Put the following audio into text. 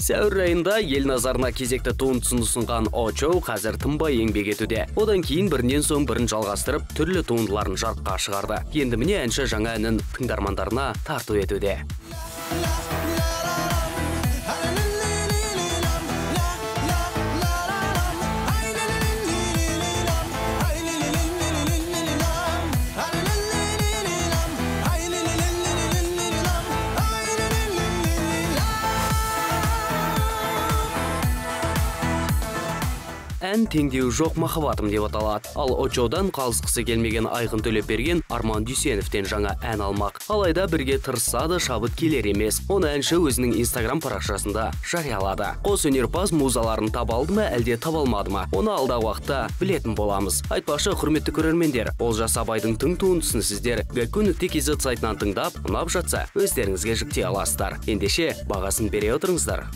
Сәуір айында ел назарына кезекті туындысын ұсынған Очоу қазір тынбай еңбек етуде. Одан кейін бірінен соң бірін жалғастырып, түрлі туындыларын жарыққа шығарды. Енді міне әнші жаңа әнін тыңдармандарына тарту етуде. Ән теңдеуі жоқ махаббатым деп аталады. Ал Очоудан қалысқысы келмеген Айқын Төлепберген Арман Дүйсеновтен жаңа ән алмақ. Алайда бірге тырысса да шабыт келер емес. Оны әнші өзінің Instagram парақшасында жариялады. Қос өнерпаз музаларын таба алды ма, әлде таба алмады ма? Оны алдағы уақытта білетін боламыз. Айтпақшы, құрметті көрермендер, Олжас Абайдың тың туындысын сіздер gakun.kz сайтынан тыңдап, ұнап жатса, өздеріңізге жүктей аласыздар. Ендеше бағасын бере отырыңыздар.